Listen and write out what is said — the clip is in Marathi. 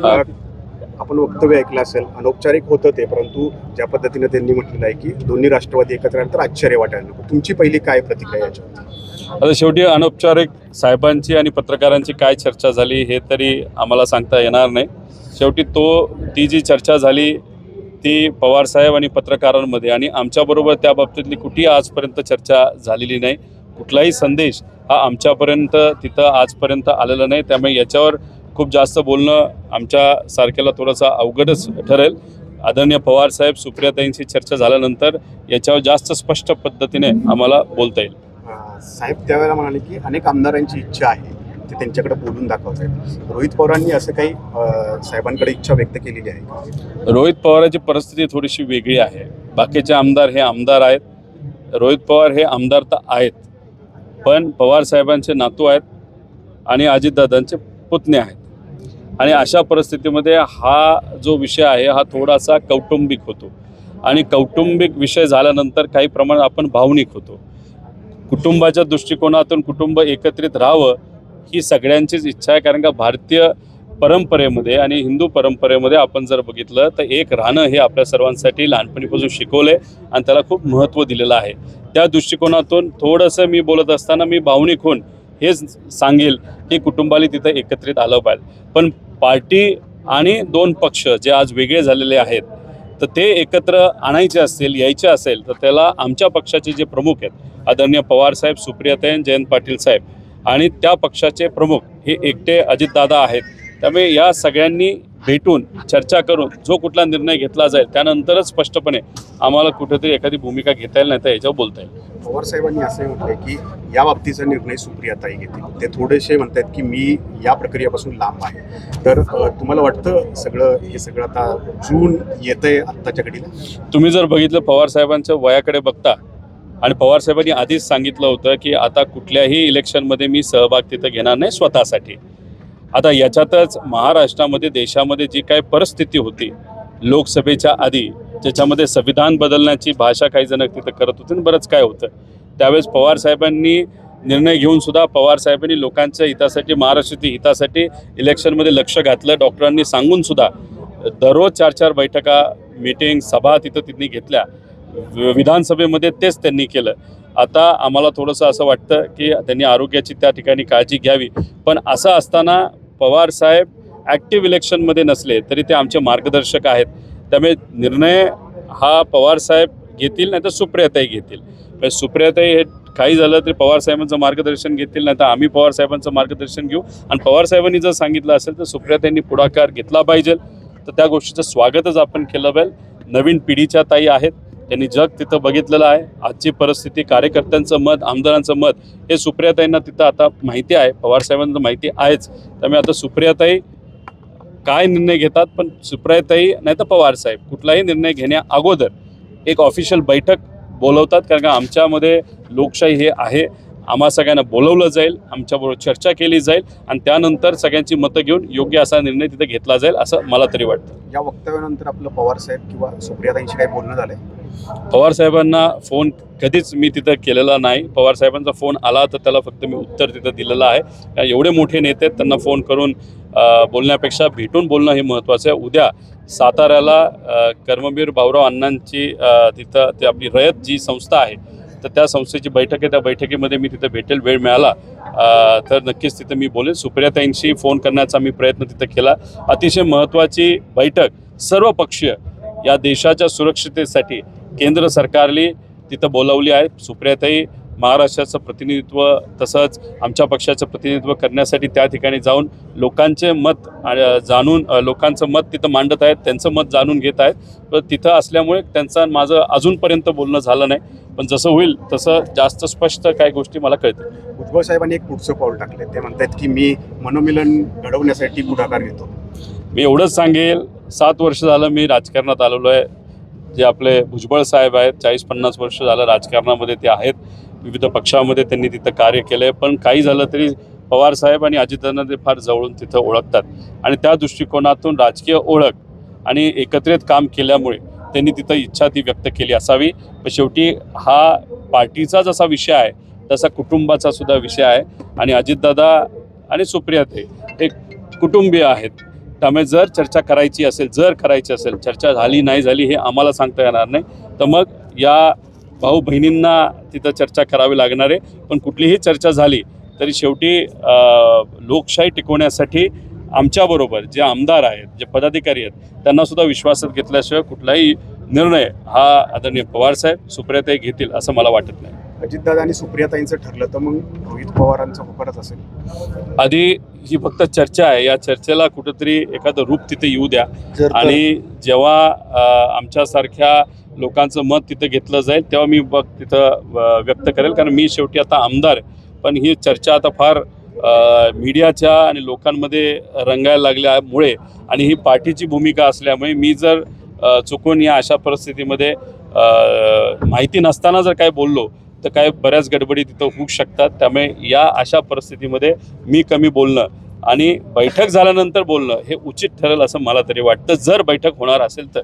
आपण वक्तव्य ऐकलं असेल, अनौपचारिक होतं ते, परंतु ज्या पद्धतीने त्यांनी म्हटलेलं आहे की दोन्ही राष्ट्रवादी एकत्र आले तर आश्चर्य वाटायला नको. तुमची पहिली काय प्रतिक्रिया याच्यावर? आता शेवटी अनौपचारिक साहेबांची आणि पत्रकारांची काय चर्चा झाली हे तरी आम्हाला सांगता येणार नाही. शेवटी ती जी चर्चा झाली ती पवारसाहेब आणि पत्रकारांमध्ये आणि आमच्याबरोबर त्या बाबतीतली कुठेही आजपर्यंत चर्चा झालेली नाही. कुठलाही संदेश हा आमच्यापर्यंत तिथं आजपर्यंत आलेला नाही. त्यामुळे याच्यावर खूप जास्त बोलणं आमच्या सारख्याला थोडंसं अवघडच ठरेल. आदरणीय पवारसाहेब सुप्रियाताईंची चर्चा झाल्यानंतर याच्यावर जास्त स्पष्ट पद्धतीने आम्हाला बोलता येईल. साहेब त्यावेळेला म्हणाले की अनेक आमदारांची इच्छा आहे ते त्यांच्याकडे बोलून दाखवत आहेत. रोहित पवारांनी असं काही साहेबांकडे इच्छा व्यक्त केलेली आहे का? रोहित पवारांची परिस्थिती थोडीशी वेगळी आहे. बाकीचे आमदार हे आमदार आहेत, रोहित पवार हे आमदार तर आहेत, पण पवार साहेबांचे नातू आहेत आणि अजितदादांचे पुतणे आहेत. आणि अशा परिस्थितीमध्ये हा जो विषय आहे हा थोडासा कौटुंबिक होतो आणि कौटुंबिक विषय झाल्यानंतर काही प्रमाणात आपण भावनिक होतो. कुटुंबाच्या दृष्टिकोनातून कुटुंब एकत्रित राहावं ही सगळ्यांचीच इच्छा आहे. कारण का भारतीय परंपरेमध्ये आणि हिंदू परंपरेमध्ये आपण जर बघितलं तर एक राहणं हे आपल्या सर्वांसाठी लहानपणीपासून शिकवलं आहे आणि त्याला खूप महत्त्व दिलेलं आहे. त्या दृष्टिकोनातून थोडंसं मी बोलत असताना मी भावनिक होऊन हेच सांगेल की कुटुंबाला तिथं एकत्रित आलं पाहिजे. पण पार्टी आणि दोन पक्ष जे आज वेगळे झालेले आहेत तर ते एकत्र आणायचे असतील, यायचे असेल तर त्याला आमच्या पक्षाचे जे प्रमुख आहेत आदरणीय पवारसाहेब, सुप्रियाताई, जयंत पाटील साहेब आणि त्या पक्षाचे प्रमुख हे एकटे अजितदादा आहेत. त्यामुळे या सगळ्यांनी भेटून चर्चा करून जो कुठला निर्णय घेतला जाईल त्यानंतरच स्पष्टपणे आम्हाला कुठेतरी एखादी भूमिका घेता येईल, नाही तर याच्यावर बोलता येईल. पवारसाहेबांनी असंही म्हटलंय की या बाबतीचा निर्णय सुप्रियाताई घेतील. ते थोडेसे म्हणतात की मी या प्रक्रियेपासून लांब आहे. तर तुम्हाला वाटतं हे सगळं आता जून येतंय आत्ताच्या घडीला? तुम्ही जर बघितलं पवारसाहेबांच्या वयाकडे बघता आणि पवारसाहेबांनी आधीच सांगितलं होतं की आता कुठल्याही इलेक्शनमध्ये मी सहभाग तिथं घेणार नाही स्वतःसाठी. आता याच्यातच महाराष्ट्रामध्ये देशामध्ये जी काय परिस्थिती होती लोकसभेच्या आधी, ज्याच्यामध्ये संविधान बदलण्याची भाषा काही जण तिथं करत होते आणि बरंच काय होतं, त्यावेळेस पवारसाहेबांनी निर्णय घेऊन सुद्धा पवारसाहेबांनी लोकांच्या हितासाठी, महाराष्ट्राच्या हितासाठी इलेक्शनमध्ये लक्ष घातलं. डॉक्टरांनी सांगून सुद्धा दररोज 4-4 बैठका, मीटिंग, सभा तिथं घेतल्या. विधानसभेमध्ये तेच त्यांनी केलं. आता आम्हाला थोडंसं असं वाटतं की त्यांनी आरोग्याची त्या ठिकाणी काळजी घ्यावी. पण असं असताना पवारसाहेब ॲक्टिव्ह इलेक्शनमध्ये नसले तरी ते आमचे मार्गदर्शक आहेत. त्यामुळे निर्णय हा पवारसाहेब घेतील, नाही तर सुप्रियाताई घेतील. सुप्रियाताई हे काही झालं तरी पवारसाहेबांचं मार्गदर्शन घेतील, नाही तर आम्ही पवारसाहेबांचं मार्गदर्शन घेऊ. आणि पवारसाहेबांनी जर सांगितलं असेल तर सुप्रियाताईंनी पुढाकार घेतला पाहिजे. तर त्या गोष्टीचं स्वागतच आपण केलं पाहिजे. नवीन पिढीच्या ताई आहेत, त्यांनी जग तिथं बघितलेलं आहे. आजची परिस्थिती, कार्यकर्त्यांचं मत, आमदारांचं मत हे सुप्रियाताईंना तिथं आता माहिती आहे, पवारसाहेबांना माहिती आहेच. त्यामुळे आता सुप्रियाताई काय निर्णय घेतात, पण सुप्रियाताई नाही तर पवारसाहेब कुठलाही निर्णय घेण्या अगोदर एक ऑफिशियल बैठक बोलवतात. कारण का आमच्यामध्ये लोकशाही हे आहे. आम्हा सगळ्यांना बोलवलं जाईल, आमच्याबरोबर चर्चा केली जाईल आणि त्यानंतर सगळ्यांची मतं घेऊन योग्य असा निर्णय तिथे घेतला जाईल असं मला तरी वाटतं. या वक्तव्यानंतर आपलं पवारसाहेब किंवा सुप्रियाताईंशी काही बोलणं झालंय? पवारसाहेबांना फोन कधीच मी तिथं केलेला नाही. पवारसाहेबांचा फोन आला तर त्याला फक्त मी उत्तर तिथं दिलेलं आहे. कारण एवढे मोठे नेते आहेत, त्यांना फोन करून बोलण्यापेक्षा भेटून बोलणं हे महत्त्वाचं आहे. उद्या साताऱ्याला कर्मवीर भाऊराव अण्णांची तिथं ते आपली रयत जी संस्था आहे तर त्या संस्थेची बैठक आहे. त्या बैठकीमध्ये मी तिथं भेटेल, वेळ मिळाला तर नक्कीच तिथं मी बोलेन. सुप्रियाताईंशी फोन करण्याचा मी प्रयत्न तिथं केला. अतिशय महत्त्वाची बैठक सर्वपक्षीय या देशाच्या सुरक्षिततेसाठी केंद्र सरकारने तिथं बोलावली आहे. सुप्रियाताई महाराष्ट्राचं प्रतिनिधित्व तसंच आमच्या पक्षाचं प्रतिनिधित्व करण्यासाठी त्या ठिकाणी जाऊन लोकांचे मत जाणून लोकांचं मत तिथं मांडत आहेत, त्यांचं मत जाणून घेत आहेत. तर तिथं असल्यामुळे त्यांचं माझं अजूनपर्यंत बोलणं झालं नाही, पण जसं होईल तसं जास्त स्पष्ट काही गोष्टी मला कळतील. भुजबळ साहेबांनी एक पुढचं पाऊल टाकले. ते म्हणतात की मी मनोमिलन घडवण्यासाठी पुढाकार घेतो. मी एवढंच सांगेल, 7 वर्ष झालं मी राजकारणात आलेलो आहे. जे आपले भुजबळ साहेब आहेत 40-50 वर्ष झालं राजकारणामध्ये ते आहेत. विविध पक्षामध्ये त्यांनी तिथं कार्य केलं आहे. पण काही झालं तरी पवारसाहेब आणि अजितदादांना ते फार जवळून तिथं ओळखतात आणि त्या दृष्टिकोनातून राजकीय ओळख आणि एकत्रित काम केल्यामुळे त्यांनी तिथं इच्छा ती व्यक्त केली असावी. पण शेवटी हा पार्टीचा जसा विषय आहे तसा कुटुंबाचा सुद्धा विषय आहे आणि अजितदादा आणि सुप्रियाताई एक कुटुंबीय आहेत. त्यामुळे जर चर्चा करायची असेल चर्चा झाली नाही झाली हे आम्हाला सांगता येणार नाही, तर मग या भाऊ बहिणींना तिथं चर्चा करावी लागणार आहे. पण कुठलीही चर्चा झाली तरी शेवटी लोकशाही टिकवण्यासाठी आमच्याबरोबर जे आमदार आहेत, जे पदाधिकारी आहेत, त्यांनासुद्धा विश्वासात घेतल्याशिवाय कुठलाही निर्णय हा आदरणीय पवारसाहेब सुप्रियाताई घेतील असं मला वाटत नाही. अजितदादा आणि सुप्रियाताईंचं ठरलं तर मग रोहित पवारांचा होकारच असेल. आधी ही फक्त चर्चा आहे, या चर्चेला कुठंतरी एखादं रूप तिथे येऊ द्या आणि जेव्हा आमच्यासारख्या लोकांचं मत तिथं घेतलं जाईल तेव्हा मी तिथं व्यक्त करेल, कारण मी शेवटी आता आमदार आहे. पण ही चर्चा आता फार मीडियाच्या आणि लोकांमध्ये रंगायला लागल्यामुळे आणि ही पार्टीची भूमिका असल्यामुळे मी जर चुकून या अशा परिस्थितीमध्ये माहिती नसताना जर काय बोललो तर काय बऱ्याच गडबडी तिथं होऊ शकतात. त्यामुळे या अशा परिस्थितीमध्ये मी कमी बोलणं आणि बैठक झाल्यानंतर बोलणं हे उचित ठरेल असं मला तरी वाटतं, जर बैठक होणार असेल तर.